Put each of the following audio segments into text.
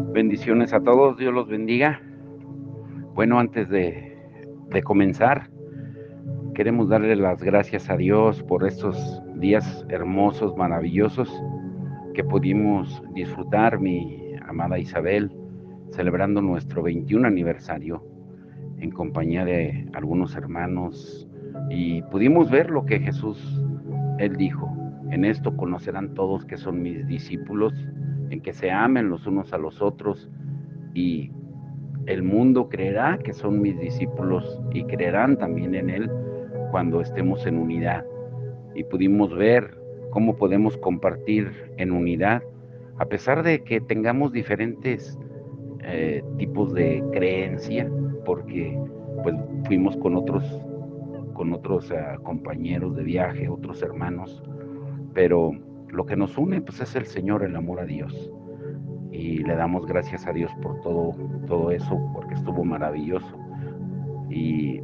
Bendiciones a todos, Dios los bendiga. Bueno, antes de comenzar, queremos darle las gracias a Dios por estos días hermosos, maravillosos que pudimos disfrutar, mi amada Isabel, celebrando nuestro 21 aniversario en compañía de algunos hermanos y pudimos ver lo que Jesús, Él dijo: en esto conocerán todos que son mis discípulos, en que se amen los unos a los otros, y el mundo creerá que son mis discípulos y creerán también en Él cuando estemos en unidad. Y pudimos ver cómo podemos compartir en unidad, a pesar de que tengamos diferentes tipos de creencia, porque pues fuimos con otros compañeros de viaje, otros hermanos, pero lo que nos une pues es el Señor, el amor a Dios. Y le damos gracias a Dios por todo eso, porque estuvo maravilloso. Y,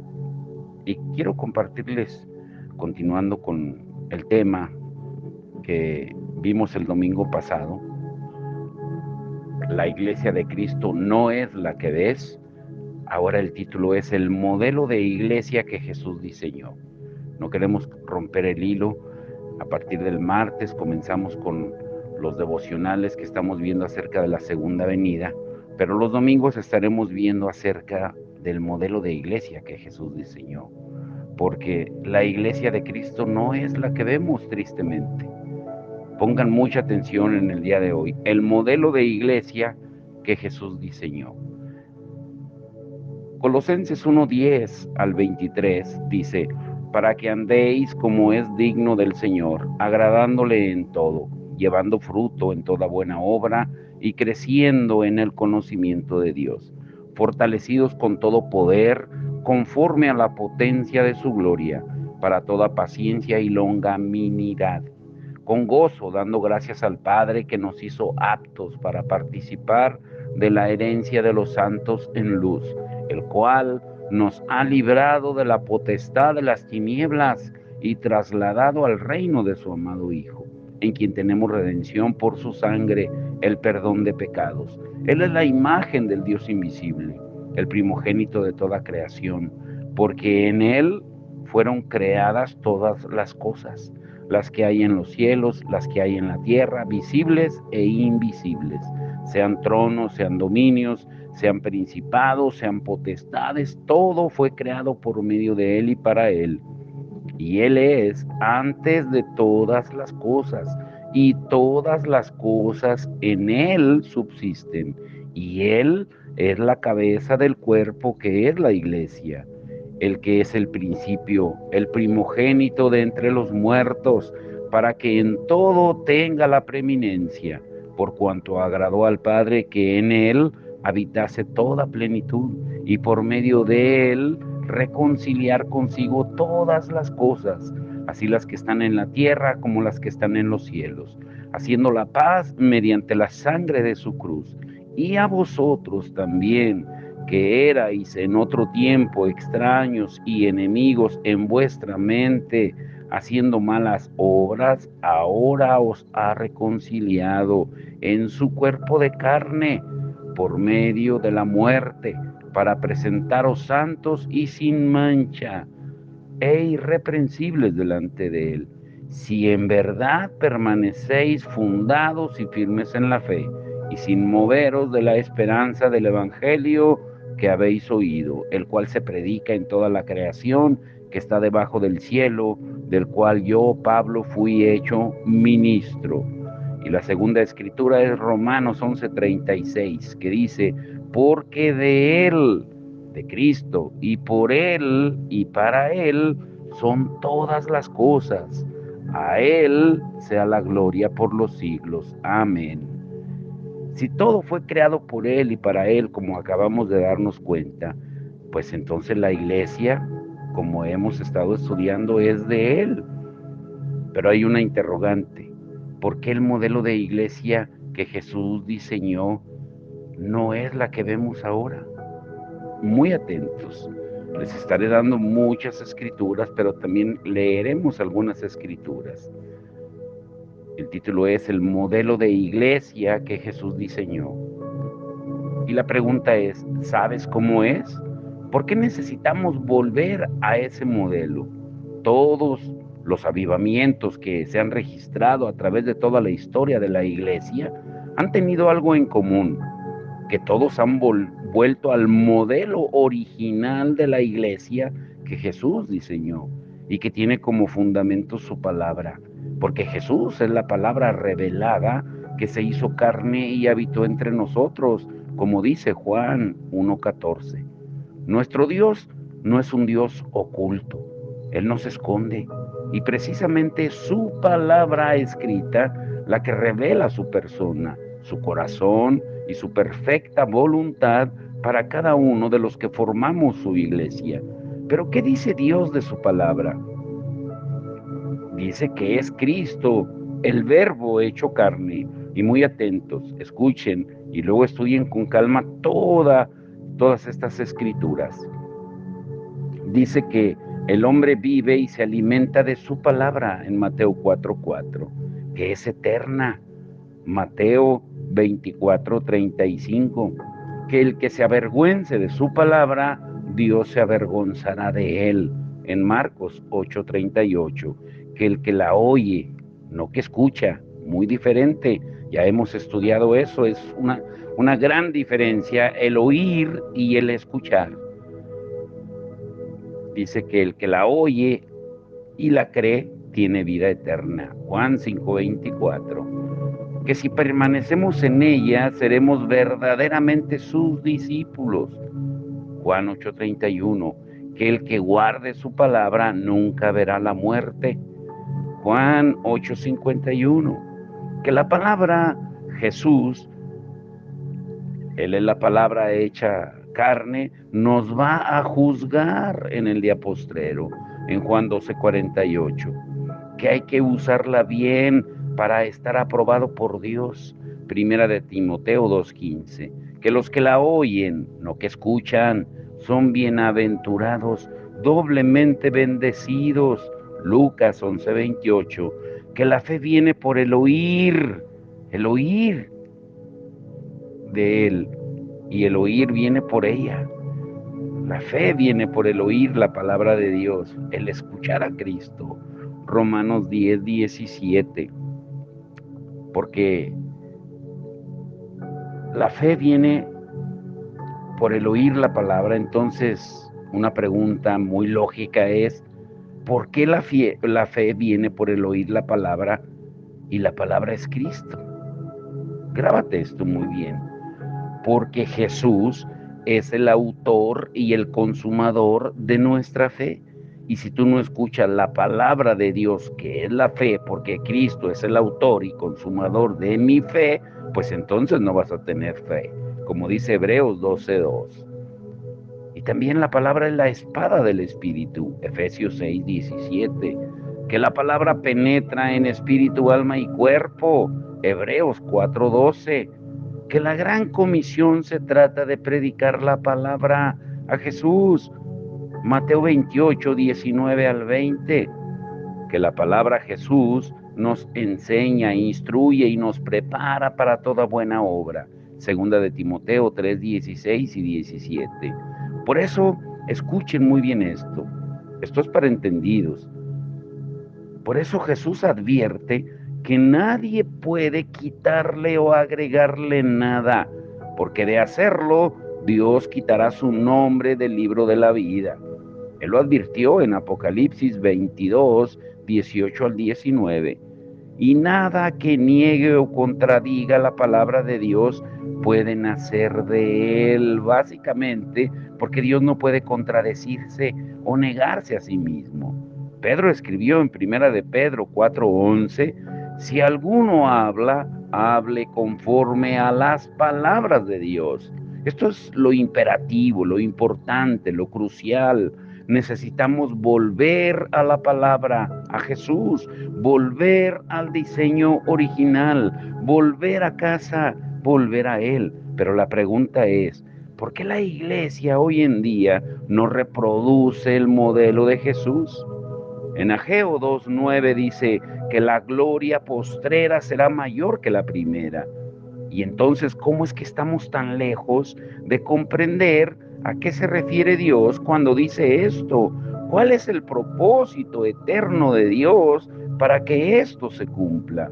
y quiero compartirles, continuando con el tema que vimos el domingo pasado: la iglesia de Cristo no es la que ves. Ahora el título es el modelo de iglesia que Jesús diseñó. No queremos romper el hilo. A partir del martes comenzamos con los devocionales que estamos viendo acerca de la segunda venida, pero los domingos estaremos viendo acerca del modelo de iglesia que Jesús diseñó, porque la iglesia de Cristo no es la que vemos, tristemente. Pongan mucha atención en el día de hoy: el modelo de iglesia que Jesús diseñó. Colosenses 1:10 al 23 dice: para que andéis como es digno del Señor, agradándole en todo, llevando fruto en toda buena obra y creciendo en el conocimiento de Dios, fortalecidos con todo poder, conforme a la potencia de su gloria, para toda paciencia y longanimidad, con gozo, dando gracias al Padre que nos hizo aptos para participar de la herencia de los santos en luz, el cual nos ha librado de la potestad de las tinieblas y trasladado al reino de su amado Hijo, en quien tenemos redención por su sangre, el perdón de pecados. Él es la imagen del Dios invisible, el primogénito de toda creación, porque en Él fueron creadas todas las cosas, las que hay en los cielos, las que hay en la tierra, visibles e invisibles, sean tronos, sean dominios, sean principados, sean potestades. Todo fue creado por medio de Él y para Él. Y Él es antes de todas las cosas, y todas las cosas en Él subsisten, y Él es la cabeza del cuerpo, que es la iglesia, el que es el principio, el primogénito de entre los muertos, para que en todo tenga la preeminencia, por cuanto agradó al Padre que en Él habitase toda plenitud, y por medio de Él reconciliar consigo todas las cosas, así las que están en la tierra como las que están en los cielos, haciendo la paz mediante la sangre de su cruz. Y a vosotros también, que erais en otro tiempo extraños y enemigos en vuestra mente, haciendo malas obras, ahora os ha reconciliado en su cuerpo de carne por medio de la muerte, para presentaros santos y sin mancha e irreprensibles delante de Él, si en verdad permanecéis fundados y firmes en la fe, y sin moveros de la esperanza del Evangelio que habéis oído, el cual se predica en toda la creación que está debajo del cielo, del cual yo, Pablo, fui hecho ministro. Y la segunda escritura es Romanos 11:36, que dice: porque de Él, de Cristo, y por Él y para Él son todas las cosas. A Él sea la gloria por los siglos. Amén. Si todo fue creado por Él y para Él, como acabamos de darnos cuenta, pues entonces la iglesia, como hemos estado estudiando, es de Él. Pero hay una interrogante: ¿por qué el modelo de iglesia que Jesús diseñó no es la que vemos ahora? Muy atentos. Les estaré dando muchas escrituras, pero también leeremos algunas escrituras. El título es el modelo de iglesia que Jesús diseñó. Y la pregunta es, ¿sabes cómo es? ¿Por qué necesitamos volver a ese modelo? Todos los avivamientos que se han registrado a través de toda la historia de la iglesia han tenido algo en común, que todos han vuelto al modelo original de la iglesia que Jesús diseñó y que tiene como fundamento su palabra, porque Jesús es la palabra revelada que se hizo carne y habitó entre nosotros, como dice Juan 1:14. Nuestro Dios no es un Dios oculto, Él no se esconde, y precisamente su palabra escrita la que revela su persona, su corazón y su perfecta voluntad para cada uno de los que formamos su iglesia. Pero ¿qué dice Dios de su palabra? Dice que es Cristo, el Verbo hecho carne. Y muy atentos, escuchen y luego estudien con calma todas estas escrituras. Dice que el hombre vive y se alimenta de su palabra en Mateo 4:4, que es eterna. Mateo 24:35, que el que se avergüence de su palabra, Dios se avergonzará de él. En Marcos 8:38, que el que la oye, no que escucha, muy diferente. Ya hemos estudiado eso, es una gran diferencia el oír y el escuchar. Dice que el que la oye y la cree tiene vida eterna. Juan 5:24. Que si permanecemos en ella, seremos verdaderamente sus discípulos. Juan 8:31. Que el que guarde su palabra nunca verá la muerte. Juan 8:51. Que la palabra Jesús, Él es la palabra hecha carne, nos va a juzgar en el día postrero. En Juan 12:48. Que hay que usarla bien para estar aprobado por Dios. Primera de Timoteo 2:15. Que los que la oyen, no que escuchan, son bienaventurados, doblemente bendecidos. Lucas 11:28. Que la fe viene por el oír de Él, y el oír viene por ella. La fe viene por el oír la palabra de Dios, el escuchar a Cristo. Romanos 10:17. Porque la fe viene por el oír la palabra. Entonces, una pregunta muy lógica es, ¿por qué la fe viene por el oír la palabra y la palabra es Cristo? Grábate esto muy bien. Porque Jesús es el autor y el consumador de nuestra fe. Y si tú no escuchas la palabra de Dios, que es la fe, porque Cristo es el autor y consumador de mi fe, pues entonces no vas a tener fe, como dice Hebreos 12:2. Y también la palabra es la espada del Espíritu, Efesios 6:17, que la palabra penetra en espíritu, alma y cuerpo, Hebreos 4:12, que la gran comisión se trata de predicar la palabra a Jesús, Mateo 28:19-20, que la palabra Jesús nos enseña, instruye y nos prepara para toda buena obra, segunda de Timoteo 3:16 y 17. Por eso, escuchen muy bien esto es para entendidos. Por eso Jesús advierte que nadie puede quitarle o agregarle nada, porque de hacerlo, Dios quitará su nombre del libro de la vida. Él lo advirtió en Apocalipsis 22:18-19. Y nada que niegue o contradiga la palabra de Dios puede nacer de él, básicamente porque Dios no puede contradecirse o negarse a sí mismo. Pedro escribió en Primera de Pedro 4:11, si alguno habla, hable conforme a las palabras de Dios. Esto es lo imperativo, lo importante, lo crucial. Necesitamos volver a la palabra, a Jesús, volver al diseño original, volver a casa, volver a Él. Pero la pregunta es, ¿por qué la iglesia hoy en día no reproduce el modelo de Jesús? En Ageo 2:9 dice que la gloria postrera será mayor que la primera. Y entonces, ¿cómo es que estamos tan lejos de comprender a qué se refiere Dios cuando dice esto? ¿Cuál es el propósito eterno de Dios para que esto se cumpla?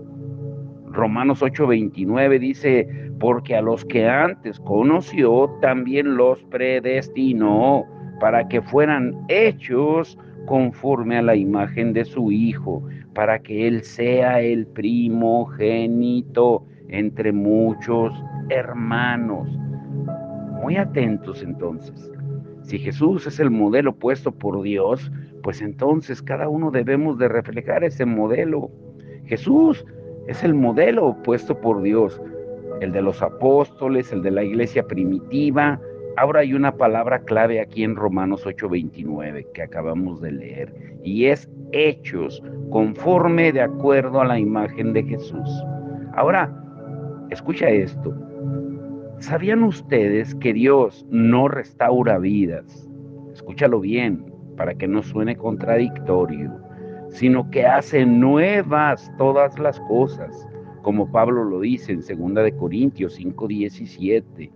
Romanos 8:29 dice, porque a los que antes conoció, también los predestinó para que fueran hechos conforme a la imagen de su Hijo, para que Él sea el primogénito entre muchos hermanos. Muy atentos entonces. Si Jesús es el modelo puesto por Dios, pues entonces cada uno debemos de reflejar ese modelo. Jesús es el modelo puesto por Dios, el de los apóstoles, el de la iglesia primitiva. Ahora hay una palabra clave aquí en Romanos 8:29 que acabamos de leer, y es hechos, conforme de acuerdo a la imagen de Jesús. Ahora, escucha esto. ¿Sabían ustedes que Dios no restaura vidas? Escúchalo bien, para que no suene contradictorio, sino que hace nuevas todas las cosas, como Pablo lo dice en 2 Corintios 5:17,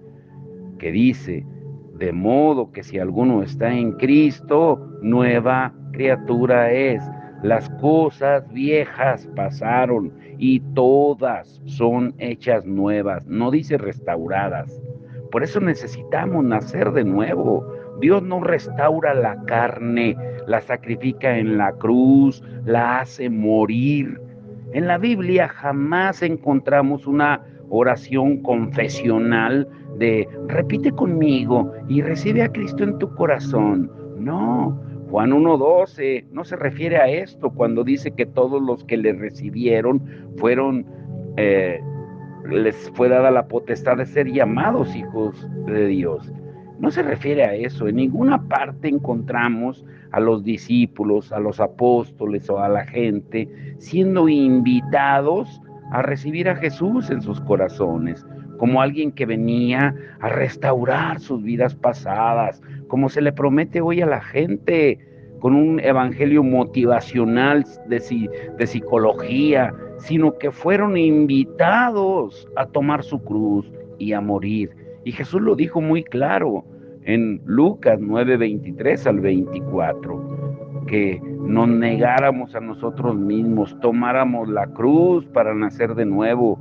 que dice, de modo que si alguno está en Cristo, nueva criatura es. Las cosas viejas pasaron y todas son hechas nuevas. No dice restauradas. Por eso necesitamos nacer de nuevo. Dios no restaura la carne, la sacrifica en la cruz, la hace morir. En la Biblia jamás encontramos una oración confesional de repite conmigo y recibe a Cristo en tu corazón. No, Juan 1:12 no se refiere a esto cuando dice que todos los que le recibieron fueron, les fue dada la potestad de ser llamados hijos de Dios. No se refiere a eso. En ninguna parte encontramos a los discípulos, a los apóstoles o a la gente siendo invitados a recibir a Jesús en sus corazones, como alguien que venía a restaurar sus vidas pasadas, como se le promete hoy a la gente con un evangelio motivacional de psicología, sino que fueron invitados a tomar su cruz y a morir. Y Jesús lo dijo muy claro en Lucas 9:23 al 24, que nos negáramos a nosotros mismos, tomáramos la cruz para nacer de nuevo.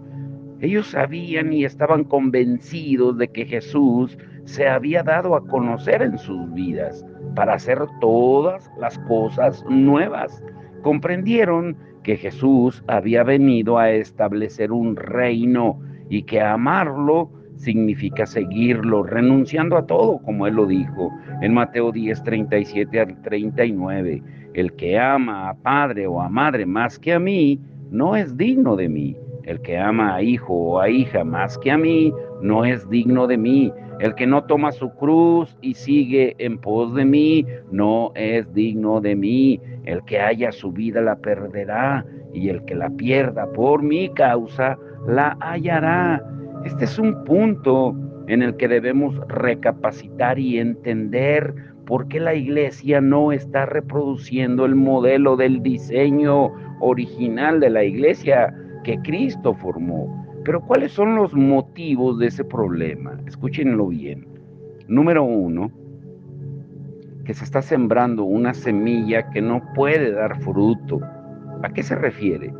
Ellos sabían y estaban convencidos de que Jesús se había dado a conocer en sus vidas para hacer todas las cosas nuevas. Comprendieron que Jesús había venido a establecer un reino y que amarlo significa seguirlo, renunciando a todo, como Él lo dijo en Mateo 10:37 al 39. El que ama a padre o a madre más que a mí, no es digno de mí. El que ama a hijo o a hija más que a mí, no es digno de mí. El que no toma su cruz y sigue en pos de mí, no es digno de mí. El que haya su vida la perderá, y el que la pierda por mi causa, la hallará. Este es un punto en el que debemos recapacitar y entender por qué la iglesia no está reproduciendo el modelo del diseño original de la iglesia que Cristo formó. Pero ¿cuáles son los motivos de ese problema? Escúchenlo bien. Número 1, que se está sembrando una semilla que no puede dar fruto. ¿A qué se refiere?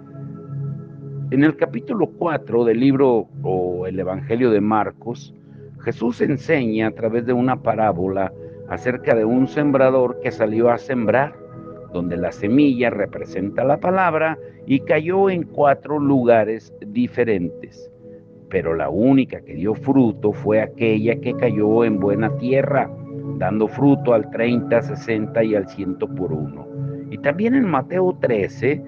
En el capítulo 4 del libro o el Evangelio de Marcos, Jesús enseña a través de una parábola acerca de un sembrador que salió a sembrar, donde la semilla representa la palabra y cayó en 4 lugares diferentes. Pero la única que dio fruto fue aquella que cayó en buena tierra, dando fruto al 30, 60 y al 100 por uno. Y también en Mateo 13,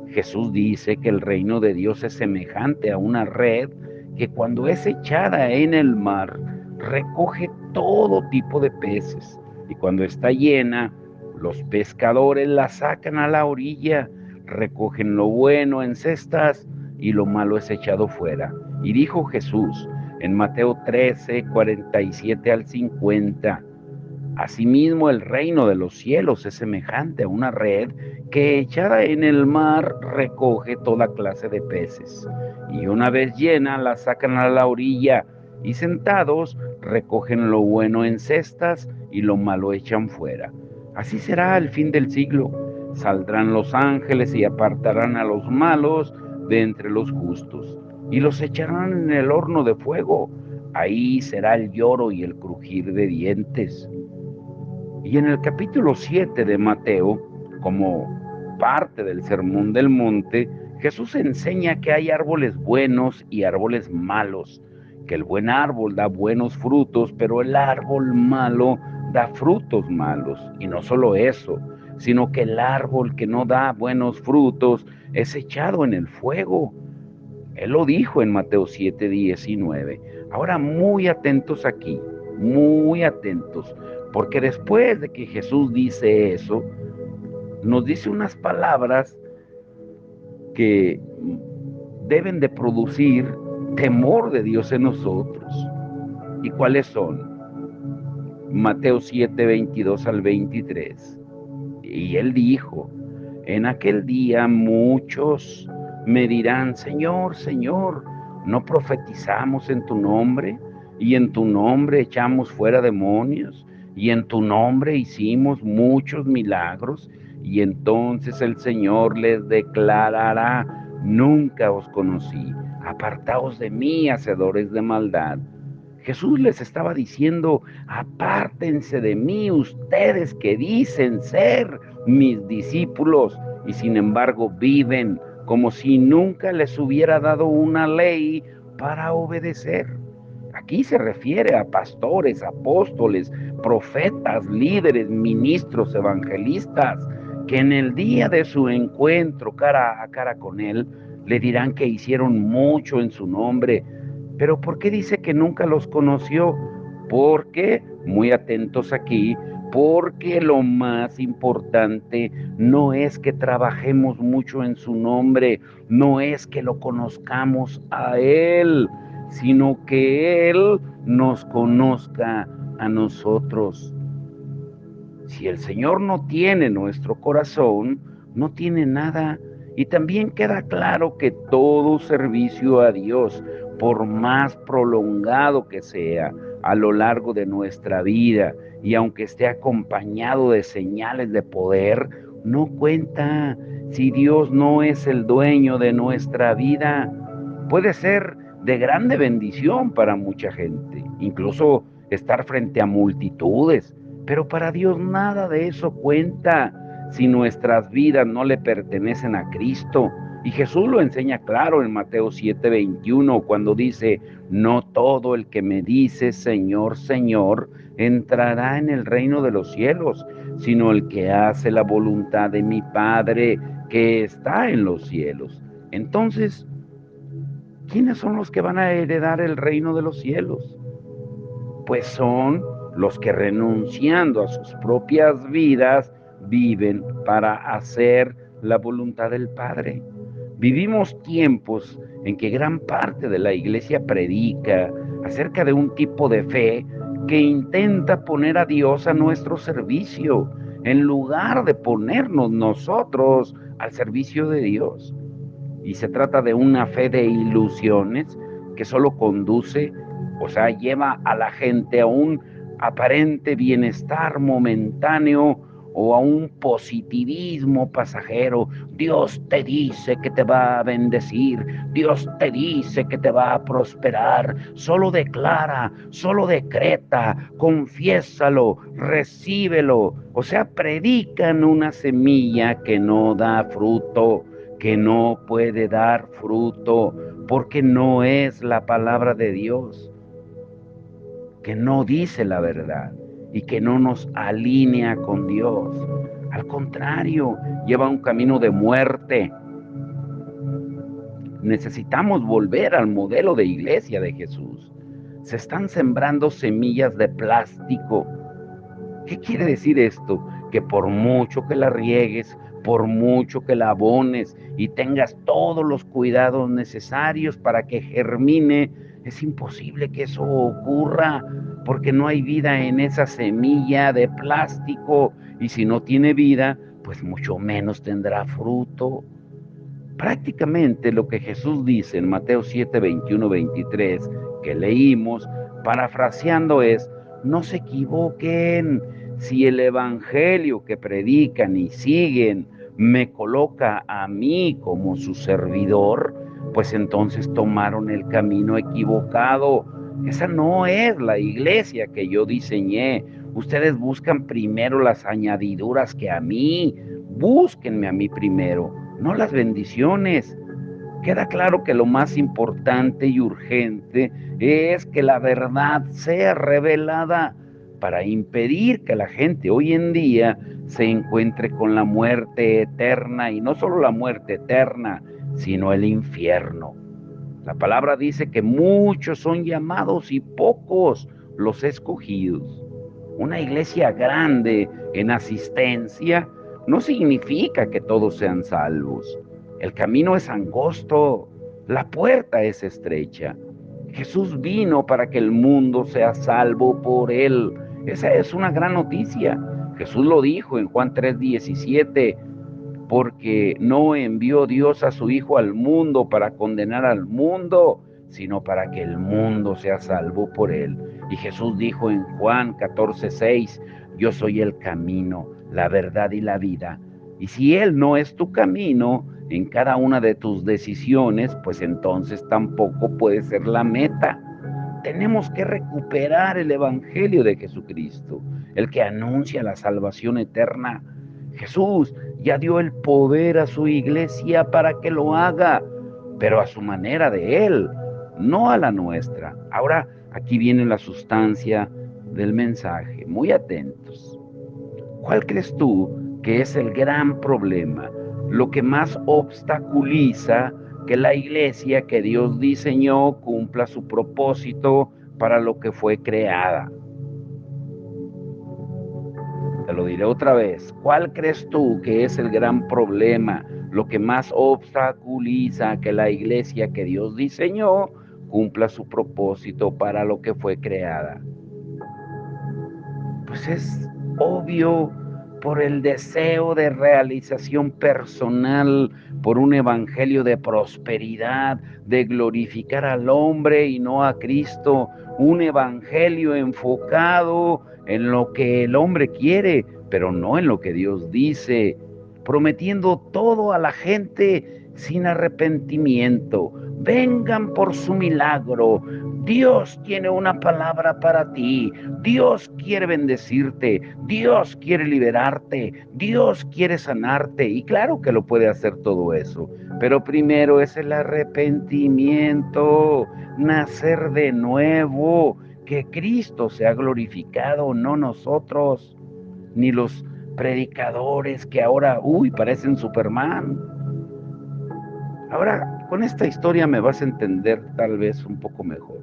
Jesús dice que el reino de Dios es semejante a una red que cuando es echada en el mar, recoge todo tipo de peces. Y cuando está llena, los pescadores la sacan a la orilla, recogen lo bueno en cestas y lo malo es echado fuera. Y dijo Jesús en Mateo 13, 47 al 50, Asimismo, el reino de los cielos es semejante a una red que echada en el mar recoge toda clase de peces. Y una vez llena, la sacan a la orilla y sentados recogen lo bueno en cestas y lo malo echan fuera. Así será al fin del siglo. Saldrán los ángeles y apartarán a los malos de entre los justos y los echarán en el horno de fuego. Ahí será el lloro y el crujir de dientes. Y en el capítulo 7 de Mateo, como parte del Sermón del Monte, Jesús enseña que hay árboles buenos y árboles malos, que el buen árbol da buenos frutos, pero el árbol malo da frutos malos. Y no solo eso, sino que el árbol que no da buenos frutos es echado en el fuego. Él lo dijo en Mateo 7:19. Ahora muy atentos aquí, muy atentos, porque después de que Jesús dice eso, nos dice unas palabras que deben de producir temor de Dios en nosotros. ¿Y cuáles son? Mateo 7:22 al 23. Y él dijo: en aquel día muchos me dirán: Señor, Señor, ¿no profetizamos en tu nombre? Y en tu nombre echamos fuera demonios, y en tu nombre hicimos muchos milagros. Y entonces el Señor les declarará: nunca os conocí, apartaos de mí, hacedores de maldad. Jesús les estaba diciendo: apártense de mí, ustedes que dicen ser mis discípulos y sin embargo viven como si nunca les hubiera dado una ley para obedecer. Aquí se refiere a pastores, apóstoles, profetas, líderes, ministros, evangelistas, que en el día de su encuentro cara a cara con Él, le dirán que hicieron mucho en su nombre. Pero ¿por qué dice que nunca los conoció? Porque, muy atentos aquí, porque lo más importante no es que trabajemos mucho en su nombre, no es que lo conozcamos a Él, sino que Él nos conozca a nosotros. Si el Señor no tiene nuestro corazón, no tiene nada. Y también queda claro que todo servicio a Dios, por más prolongado que sea a lo largo de nuestra vida, y aunque esté acompañado de señales de poder, no cuenta si Dios no es el dueño de nuestra vida. Puede ser de grande bendición para mucha gente, incluso estar frente a multitudes, pero para Dios nada de eso cuenta si nuestras vidas no le pertenecen a Cristo. Y Jesús lo enseña claro en Mateo 7:21, cuando dice: no todo el que me dice Señor, Señor, entrará en el reino de los cielos, sino el que hace la voluntad de mi Padre que está en los cielos. Entonces, ¿quiénes son los que van a heredar el reino de los cielos? Pues son los que, renunciando a sus propias vidas, viven para hacer la voluntad del Padre. Vivimos tiempos en que gran parte de la iglesia predica acerca de un tipo de fe que intenta poner a Dios a nuestro servicio, en lugar de ponernos nosotros al servicio de Dios. Y se trata de una fe de ilusiones que solo conduce, o sea, lleva a la gente a un aparente bienestar momentáneo o a un positivismo pasajero. Dios te dice que te va a bendecir, Dios te dice que te va a prosperar. Solo declara, solo decreta, confiésalo, recíbelo. O sea, predican una semilla que no da fruto, que no puede dar fruto, porque no es la palabra de Dios, que no dice la verdad y que no nos alinea con Dios. Al contrario, lleva un camino de muerte. Necesitamos volver al modelo de iglesia de Jesús. Se están sembrando semillas de plástico. ¿Qué quiere decir esto? Que por mucho que la riegues, por mucho que la abones y tengas todos los cuidados necesarios para que germine, Es imposible que eso ocurra porque no hay vida en esa semilla de plástico y si no tiene vida, pues mucho menos tendrá fruto. Prácticamente lo que Jesús dice en Mateo 7, 21, 23, que leímos, parafraseando es, no se equivoquen, si el evangelio que predican y siguen me coloca a mí como su servidor, pues entonces tomaron el camino equivocado. Esa no es la iglesia que yo diseñé. Ustedes buscan primero las añadiduras que a mí. Búsquenme a mí primero, no las bendiciones. Queda claro que lo más importante y urgente es que la verdad sea revelada para impedir que la gente hoy en día se encuentre con la muerte eterna, y no solo la muerte eterna, sino el infierno. La palabra dice que muchos son llamados y pocos los escogidos. Una iglesia grande en asistencia no significa que todos sean salvos. El camino es angosto, la puerta es estrecha. Jesús vino para que el mundo sea salvo por él. Esa es una gran noticia. Jesús lo dijo en Juan 3:17, porque no envió Dios a su Hijo al mundo para condenar al mundo, sino para que el mundo sea salvo por él. Y Jesús dijo en Juan 14:6, yo soy el camino, la verdad y la vida. Y si Él no es tu camino en cada una de tus decisiones, pues entonces tampoco puede ser la meta. Tenemos que recuperar el Evangelio de Jesucristo, el que anuncia la salvación eterna. Jesús ya dio el poder a su iglesia para que lo haga, pero a su manera de Él, no a la nuestra. Ahora, aquí viene la sustancia del mensaje. Muy atentos. ¿Cuál crees tú que es el gran problema? Lo que más obstaculiza que la iglesia que Dios diseñó cumpla su propósito para lo que fue creada. Te lo diré otra vez. ¿Cuál crees tú que es el gran problema? Lo que más obstaculiza que la iglesia que Dios diseñó cumpla su propósito para lo que fue creada. Pues es obvio, por el deseo de realización personal, por un evangelio de prosperidad, de glorificar al hombre y no a Cristo, un evangelio enfocado en lo que el hombre quiere, pero no en lo que Dios dice, prometiendo todo a la gente sin arrepentimiento. Vengan por su milagro. Dios tiene una palabra para ti. Dios quiere bendecirte. Dios quiere liberarte. Dios quiere sanarte. Y claro que lo puede hacer todo eso. Pero primero es el arrepentimiento, nacer de nuevo, que Cristo sea glorificado, no nosotros, ni los predicadores que ahora, parecen Superman. Ahora, con esta historia me vas a entender tal vez un poco mejor.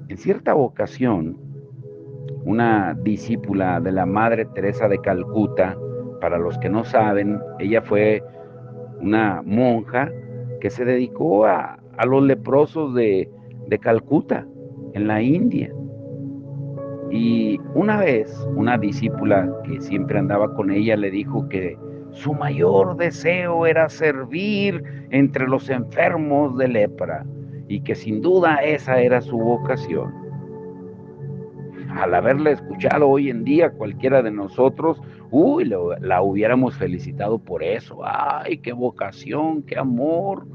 En cierta ocasión, una discípula de la Madre Teresa de Calcuta, para los que no saben, ella fue una monja que se dedicó a los leprosos de Calcuta, en la India. Y una vez, una discípula que siempre andaba con ella le dijo que su mayor deseo era servir entre los enfermos de lepra y que sin duda esa era su vocación. Al haberla escuchado hoy en día, cualquiera de nosotros, la hubiéramos felicitado por eso. ¡Ay, qué vocación, qué amor!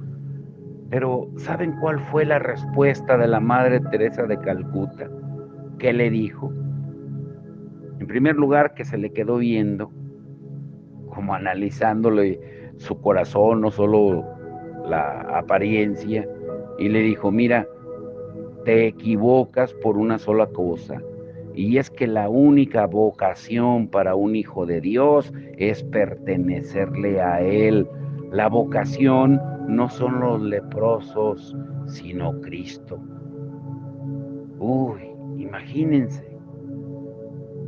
Pero ¿saben cuál fue la respuesta de la Madre Teresa de Calcuta? ¿Qué le dijo? En primer lugar, que se le quedó viendo, como analizándole su corazón, no solo la apariencia, y le dijo, mira, te equivocas por una sola cosa, y es que la única vocación para un hijo de Dios es pertenecerle a Él. La vocación no son los leprosos, sino Cristo. Imagínense.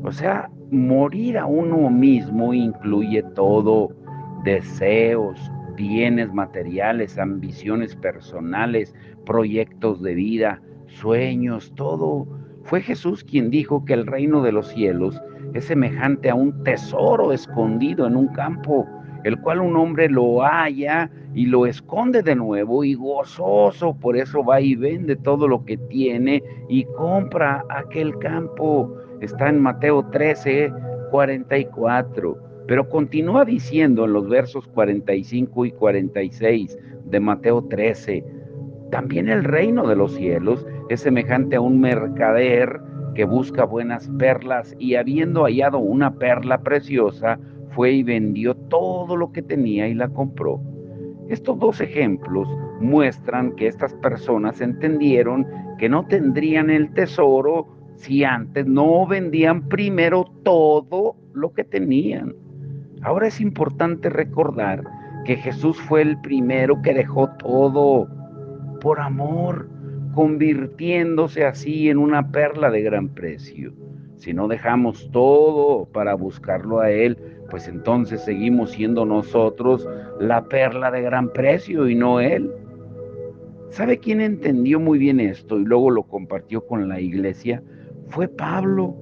O sea, morir a uno mismo incluye todo: deseos, bienes materiales, ambiciones personales, proyectos de vida, sueños, todo. Fue Jesús quien dijo que el reino de los cielos es semejante a un tesoro escondido en un campo, el cual un hombre lo halla y lo esconde de nuevo y gozoso, por eso va y vende todo lo que tiene y compra aquel campo. Está en Mateo 13:44. Pero continúa diciendo en los versos 45 y 46 de Mateo 13, también el reino de los cielos es semejante a un mercader que busca buenas perlas y habiendo hallado una perla preciosa, fue y vendió todo lo que tenía y la compró. Estos dos ejemplos muestran que estas personas entendieron que no tendrían el tesoro si antes no vendían primero todo lo que tenían. Ahora es importante recordar que Jesús fue el primero que dejó todo por amor, convirtiéndose así en una perla de gran precio. Si no dejamos todo para buscarlo a Él, pues entonces seguimos siendo nosotros la perla de gran precio y no Él. ¿Sabe quién entendió muy bien esto y luego lo compartió con la iglesia? Fue Pablo.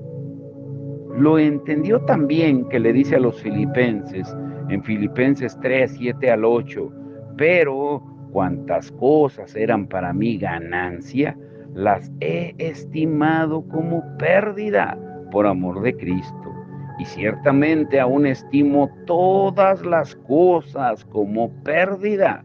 Lo entendió también que le dice a los filipenses, en Filipenses 3:7 al 8, pero cuantas cosas eran para mí ganancia, las he estimado como pérdida por amor de Cristo. Y ciertamente aún estimo todas las cosas como pérdida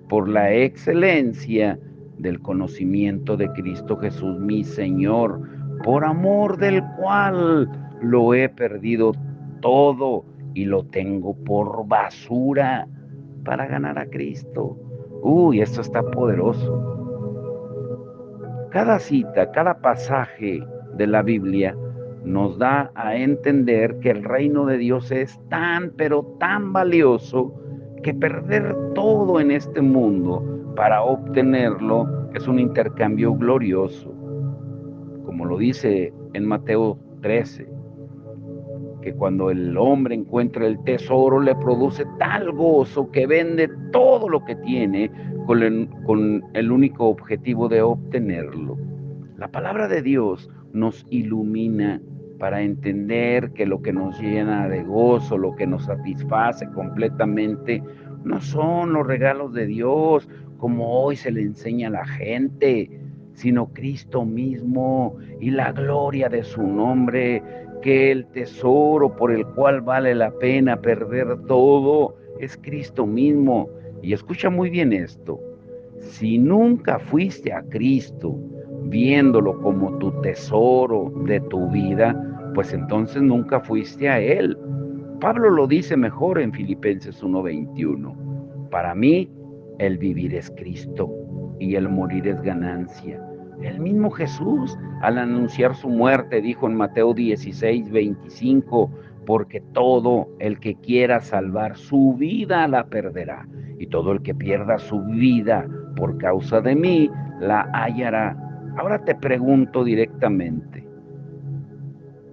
por la excelencia del conocimiento de Cristo Jesús, mi Señor, por amor del cual lo he perdido todo y lo tengo por basura para ganar a Cristo. Uy, esto está poderoso. Cada cita, cada pasaje de la Biblia nos da a entender que el reino de Dios es tan, pero tan valioso que perder todo en este mundo para obtenerlo es un intercambio glorioso. Como lo dice en Mateo 13, que cuando el hombre encuentra el tesoro le produce tal gozo que vende todo lo que tiene con el único objetivo de obtenerlo. La palabra de Dios nos ilumina para entender que lo que nos llena de gozo, lo que nos satisface completamente, no son los regalos de Dios como hoy se le enseña a la gente, sino Cristo mismo y la gloria de su nombre, que el tesoro por el cual vale la pena perder todo es Cristo mismo. Y escucha muy bien esto, si nunca fuiste a Cristo viéndolo como tu tesoro de tu vida, pues entonces nunca fuiste a Él. Pablo lo dice mejor en Filipenses 1:21. Para mí, el vivir es Cristo y el morir es ganancia. El mismo Jesús, al anunciar su muerte, dijo en Mateo 16:25, porque todo el que quiera salvar su vida la perderá, y todo el que pierda su vida por causa de mí la hallará. Ahora te pregunto directamente,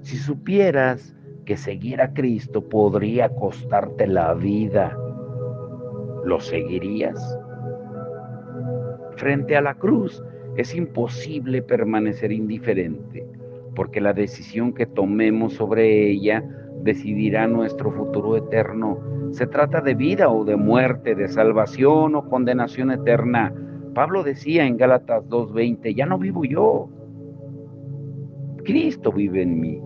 si supieras que seguir a Cristo podría costarte la vida, ¿lo seguirías? Frente a la cruz es imposible permanecer indiferente, porque la decisión que tomemos sobre ella decidirá nuestro futuro eterno. Se trata de vida o de muerte, de salvación o condenación eterna. Pablo decía en Gálatas 2:20, ya no vivo yo, Cristo vive en mí.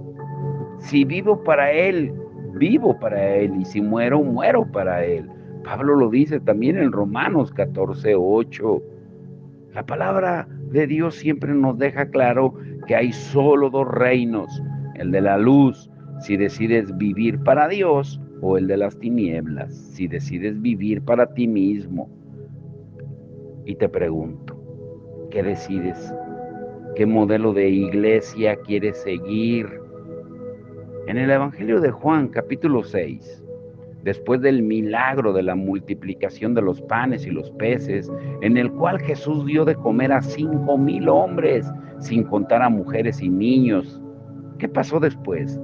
Si vivo para Él, vivo para Él, y si muero, muero para Él. Pablo lo dice también en Romanos 14:8. La palabra de Dios siempre nos deja claro que hay solo dos reinos, el de la luz, si decides vivir para Dios, o el de las tinieblas, si decides vivir para ti mismo. Y te pregunto, ¿qué decides? ¿Qué modelo de iglesia quieres seguir? En el Evangelio de Juan, capítulo 6, después del milagro de la multiplicación de los panes y los peces, en el cual Jesús dio de comer a 5,000 hombres, sin contar a mujeres y niños. ¿Qué pasó después?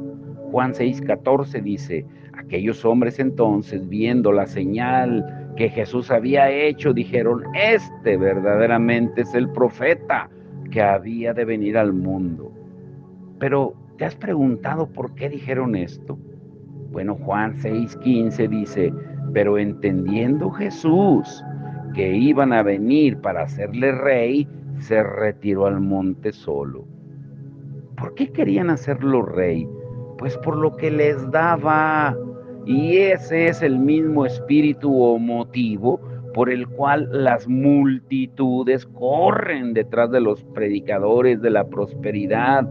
Juan 6:14 dice, aquellos hombres entonces, viendo la señal que Jesús había hecho, dijeron, este verdaderamente es el profeta que había de venir al mundo. Pero, ¿te has preguntado por qué dijeron esto? Bueno, Juan 6:15 dice, pero entendiendo Jesús que iban a venir para hacerle rey, se retiró al monte solo. ¿Por qué querían hacerlo rey? Pues por lo que les daba. Y ese es el mismo espíritu o motivo por el cual las multitudes corren detrás de los predicadores de la prosperidad,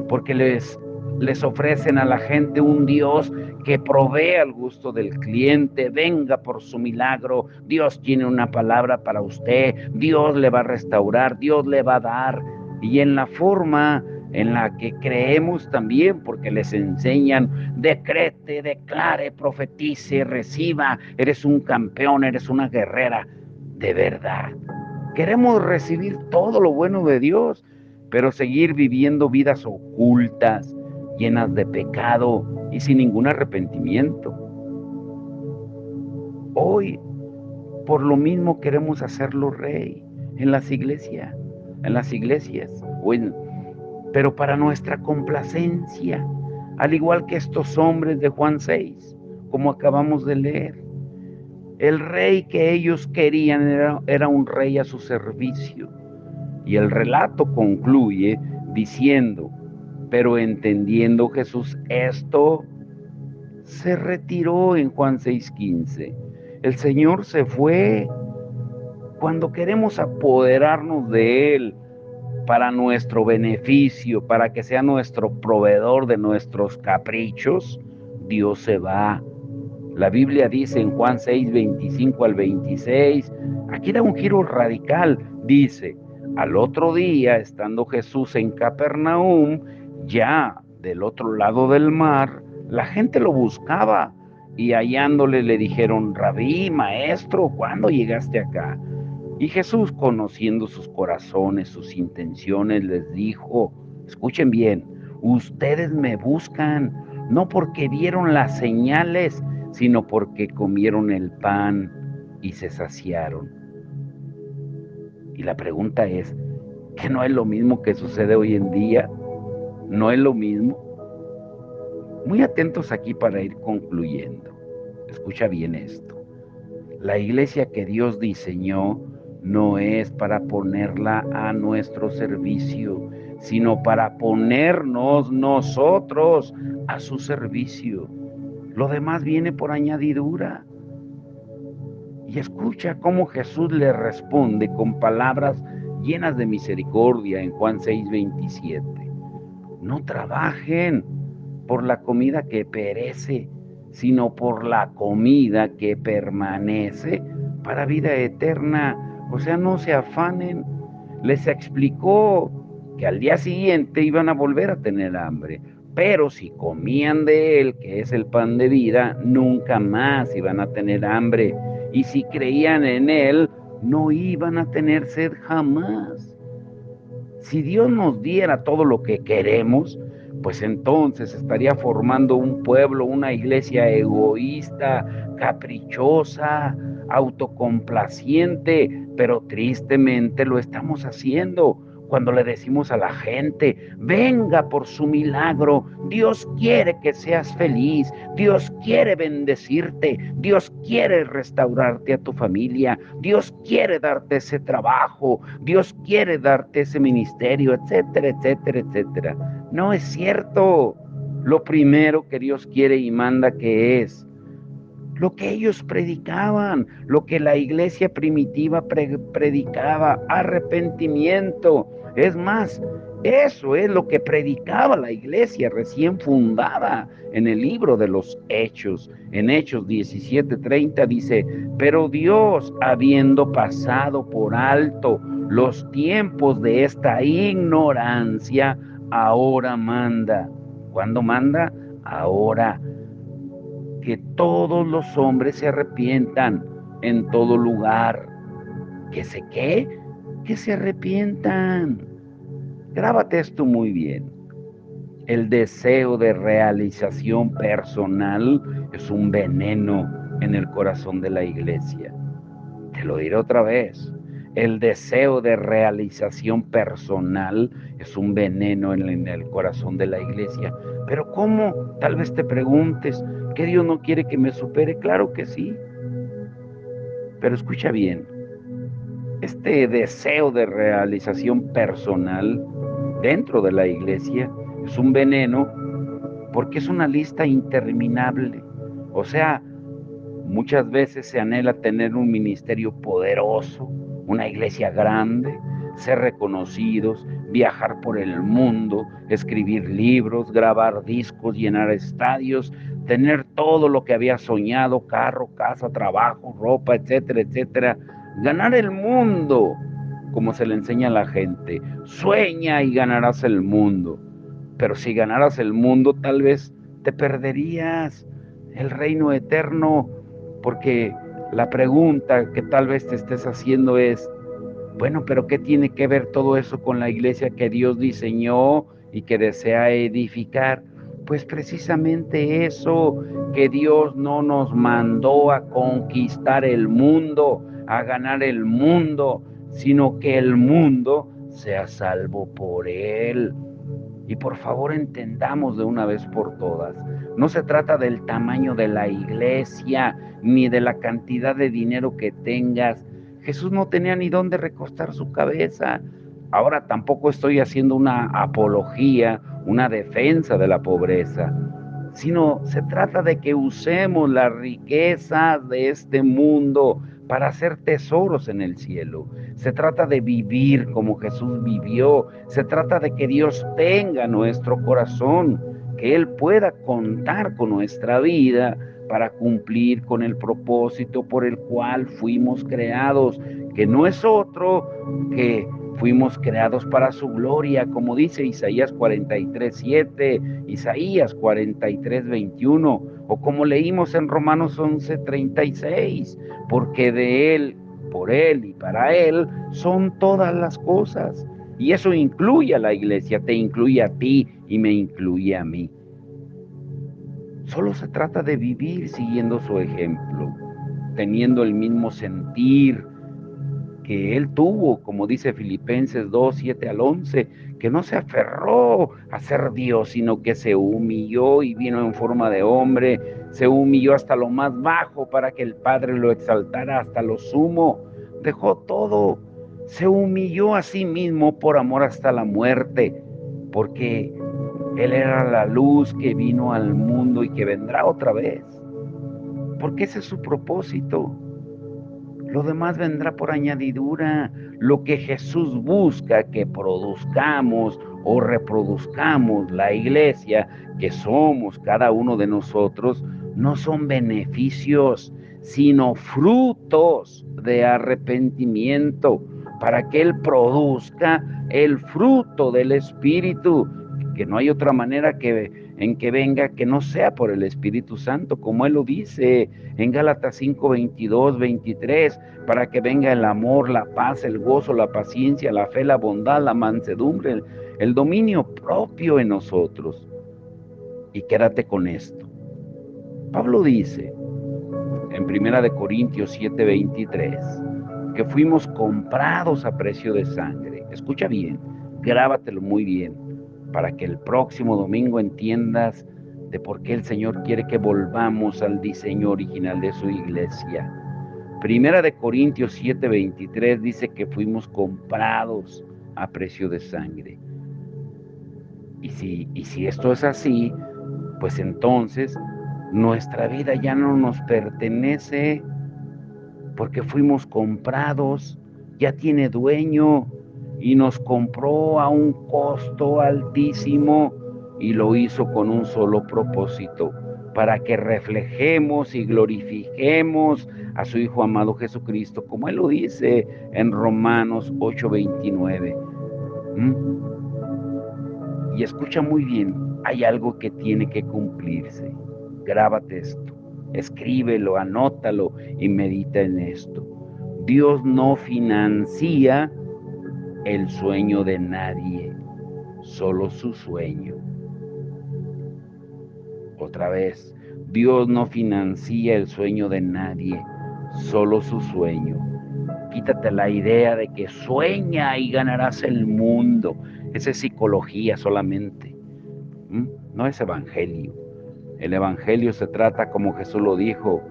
porque les ofrecen a la gente un Dios que provee al gusto del cliente. Venga por su milagro, Dios tiene una palabra para usted, Dios le va a restaurar, Dios le va a dar. Y en la forma en la que creemos también, porque les enseñan, decrete, declare, profetice, reciba, eres un campeón, eres una guerrera. De verdad, queremos recibir todo lo bueno de Dios, pero seguir viviendo vidas ocultas, llenas de pecado y sin ningún arrepentimiento. Hoy, por lo mismo, queremos hacerlo rey en las iglesias, pero para nuestra complacencia, al igual que estos hombres de Juan 6, como acabamos de leer. El rey que ellos querían era un rey a su servicio. Y el relato concluye diciendo, pero entendiendo Jesús esto, se retiró en Juan 6:15. El Señor se fue. Cuando queremos apoderarnos de Él para nuestro beneficio, para que sea nuestro proveedor de nuestros caprichos, Dios se va. La Biblia dice en Juan 6:25 al 26, aquí da un giro radical, dice, al otro día, estando Jesús en Capernaum, ya del otro lado del mar, la gente lo buscaba y hallándole le dijeron, Rabí, maestro, ¿cuándo llegaste acá? Y Jesús, conociendo sus corazones, sus intenciones, les dijo, escuchen bien, ustedes me buscan, no porque vieron las señales, sino porque comieron el pan y se saciaron. Y la pregunta es, ¿que no es lo mismo que sucede hoy en día? ¿No es lo mismo? Muy atentos aquí para ir concluyendo. Escucha bien esto. La iglesia que Dios diseñó no es para ponerla a nuestro servicio, sino para ponernos nosotros a su servicio. Lo demás viene por añadidura. Y escucha cómo Jesús le responde con palabras llenas de misericordia en Juan 6:27. No trabajen por la comida que perece, sino por la comida que permanece para vida eterna. O sea, no se afanen. Les explicó que al día siguiente iban a volver a tener hambre, pero si comían de él, que es el pan de vida, nunca más iban a tener hambre. Y si creían en él, no iban a tener sed jamás. Si Dios nos diera todo lo que queremos, pues entonces estaría formando un pueblo, una iglesia egoísta, caprichosa, autocomplaciente, pero tristemente lo estamos haciendo cuando le decimos a la gente, venga por su milagro, Dios quiere que seas feliz, Dios quiere bendecirte, Dios quiere restaurarte a tu familia, Dios quiere darte ese trabajo, Dios quiere darte ese ministerio, etcétera, etcétera, etcétera. No es cierto. Lo primero que Dios quiere y manda que es lo que ellos predicaban, lo que la iglesia primitiva predicaba, arrepentimiento. Es más, eso es lo que predicaba la iglesia recién fundada en el libro de los Hechos. En Hechos 17:30 dice, pero Dios, habiendo pasado por alto los tiempos de esta ignorancia, ahora manda. ¿Cuándo manda? Ahora, que todos los hombres se arrepientan en todo lugar. ¿Que se qué? Que se arrepientan. Grábate esto muy bien. El deseo de realización personal es un veneno en el corazón de la iglesia. Te lo diré otra vez. El deseo de realización personal es un veneno en el corazón de la iglesia. Pero ¿cómo? Tal vez te preguntes, ¿que Dios no quiere que me supere? Claro que sí. Pero escucha bien, este deseo de realización personal dentro de la iglesia es un veneno porque es una lista interminable. O sea, muchas veces se anhela tener un ministerio poderoso, una iglesia grande, ser reconocidos, viajar por el mundo, escribir libros, grabar discos, llenar estadios, tener todo lo que había soñado, carro, casa, trabajo, ropa, etcétera, etcétera. Ganar el mundo, como se le enseña a la gente. Sueña y ganarás el mundo. Pero si ganaras el mundo, tal vez te perderías el reino eterno, porque la pregunta que tal vez te estés haciendo es, bueno, pero ¿qué tiene que ver todo eso con la iglesia que Dios diseñó y que desea edificar? Pues precisamente eso, que Dios no nos mandó a conquistar el mundo, a ganar el mundo, sino que el mundo sea salvo por Él. Y por favor entendamos de una vez por todas, no se trata del tamaño de la iglesia, ni de la cantidad de dinero que tengas. Jesús no tenía ni dónde recostar su cabeza. Ahora tampoco estoy haciendo una apología, una defensa de la pobreza, sino se trata de que usemos las riquezas de este mundo para hacer tesoros en el cielo. Se trata de vivir como Jesús vivió. Se trata de que Dios tenga nuestro corazón, que Él pueda contar con nuestra vida para cumplir con el propósito por el cual fuimos creados, que no es otro que fuimos creados para su gloria, como dice Isaías 43:7, Isaías 43:21, o como leímos en Romanos 11:36, porque de Él, por Él y para Él son todas las cosas. Y eso incluye a la iglesia, te incluye a ti y me incluye a mí. Solo se trata de vivir siguiendo su ejemplo, teniendo el mismo sentir que Él tuvo, como dice Filipenses 2:7-11, que no se aferró a ser Dios, sino que se humilló y vino en forma de hombre, se humilló hasta lo más bajo para que el Padre lo exaltara hasta lo sumo, dejó todo, se humilló a sí mismo por amor hasta la muerte, porque Él era la luz que vino al mundo y que vendrá otra vez, porque ese es su propósito. Lo demás vendrá por añadidura. Lo que Jesús busca que produzcamos o reproduzcamos la iglesia, que somos cada uno de nosotros, no son beneficios, sino frutos de arrepentimiento, para que Él produzca el fruto del Espíritu, que no hay otra manera en que venga que no sea por el Espíritu Santo, como Él lo dice en Gálatas 5:22-23, para que venga el amor, la paz, el gozo, la paciencia, la fe, la bondad, la mansedumbre, el dominio propio en nosotros. Y quédate con esto. Pablo dice en 1 Corintios 7:23 que fuimos comprados a precio de sangre. Escucha bien, grábatelo muy bien, para que el próximo domingo entiendas de por qué el Señor quiere que volvamos al diseño original de su iglesia. 1 Corintios 7:23 dice que fuimos comprados a precio de sangre. Y si esto es así, pues entonces nuestra vida ya no nos pertenece, porque fuimos comprados, ya tiene dueño y nos compró a un costo altísimo y lo hizo con un solo propósito, para que reflejemos y glorifiquemos a su Hijo amado Jesucristo, como Él lo dice en Romanos 8:29. Y escucha muy bien, hay algo que tiene que cumplirse. Grábate esto, escríbelo, anótalo y medita en esto. Dios no financia el sueño de nadie, solo su sueño. Otra vez, Dios no financia el sueño de nadie, solo su sueño. Quítate la idea de que sueña y ganarás el mundo. Esa es psicología solamente. No es evangelio. El evangelio se trata, como Jesús lo dijo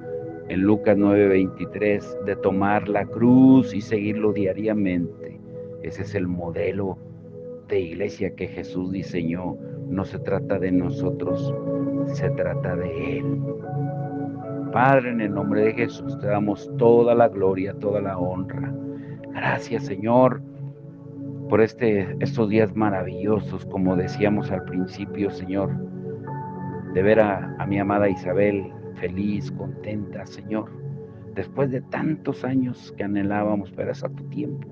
en Lucas 9:23, de tomar la cruz y seguirlo diariamente. Ese es el modelo de iglesia que Jesús diseñó. No se trata de nosotros, se trata de Él. Padre, en el nombre de Jesús te damos toda la gloria, toda la honra. Gracias, Señor, por estos días maravillosos, como decíamos al principio, Señor, de ver a mi amada Isabel feliz, contenta, Señor, después de tantos años que anhelábamos, pero es a tu tiempo,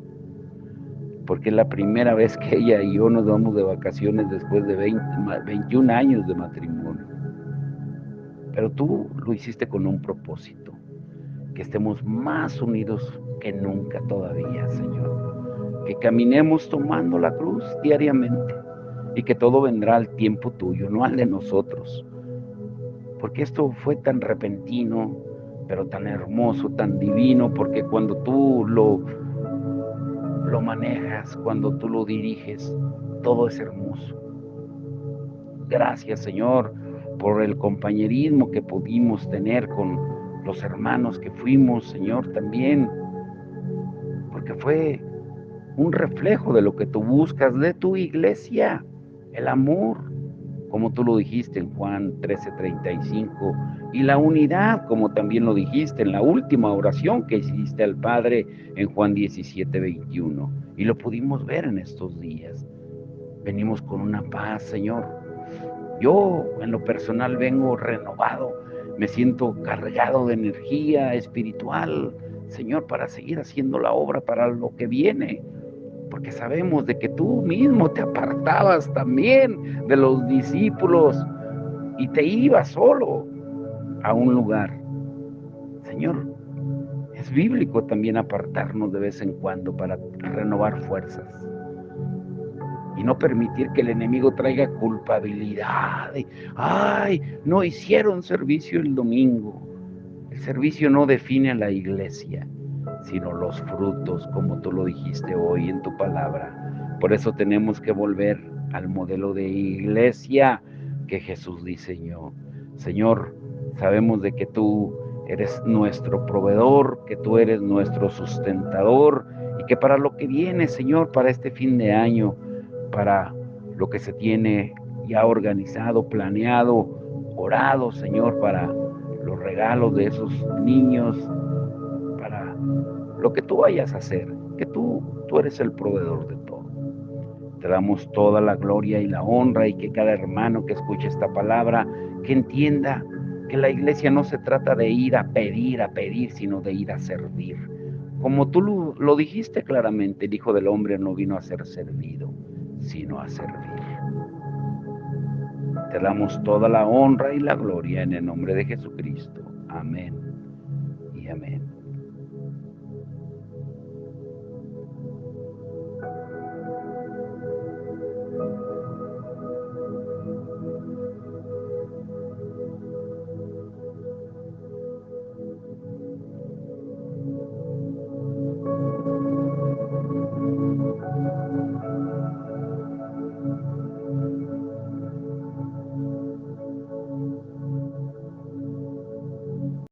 porque es la primera vez que ella y yo nos vamos de vacaciones después de 21 años de matrimonio. Pero tú lo hiciste con un propósito, que estemos más unidos que nunca todavía, Señor. Que caminemos tomando la cruz diariamente y que todo vendrá al tiempo tuyo, no al de nosotros. Porque esto fue tan repentino, pero tan hermoso, tan divino, porque cuando tú lo manejas, cuando tú lo diriges, todo es hermoso. Gracias, Señor, por el compañerismo que pudimos tener con los hermanos que fuimos, Señor, también, porque fue un reflejo de lo que tú buscas de tu iglesia, el amor, como tú lo dijiste en Juan 13:35, y la unidad, como también lo dijiste en la última oración que hiciste al Padre en Juan 17:21, y lo pudimos ver en estos días. Venimos con una paz, Señor. Yo, en lo personal, vengo renovado, me siento cargado de energía espiritual, Señor, para seguir haciendo la obra para lo que viene, porque sabemos de que tú mismo te apartabas también de los discípulos y te ibas solo a un lugar. Señor, es bíblico también apartarnos de vez en cuando para renovar fuerzas y no permitir que el enemigo traiga culpabilidad. Ay, no hicieron servicio el domingo. El servicio no define a la iglesia, sino los frutos, como tú lo dijiste hoy en tu palabra. Por eso tenemos que volver al modelo de iglesia que Jesús diseñó. Señor, sabemos de que tú eres nuestro proveedor, que tú eres nuestro sustentador y que para lo que viene, Señor, para este fin de año, para lo que se tiene ya organizado, planeado, orado, Señor, para los regalos de esos niños, para lo que tú vayas a hacer, que tú eres el proveedor de todo. Te damos toda la gloria y la honra y que cada hermano que escuche esta palabra, que entienda que la iglesia no se trata de ir a pedir, sino de ir a servir. Como tú lo dijiste claramente, el Hijo del Hombre no vino a ser servido, sino a servir. Te damos toda la honra y la gloria en el nombre de Jesucristo. Amén y amén.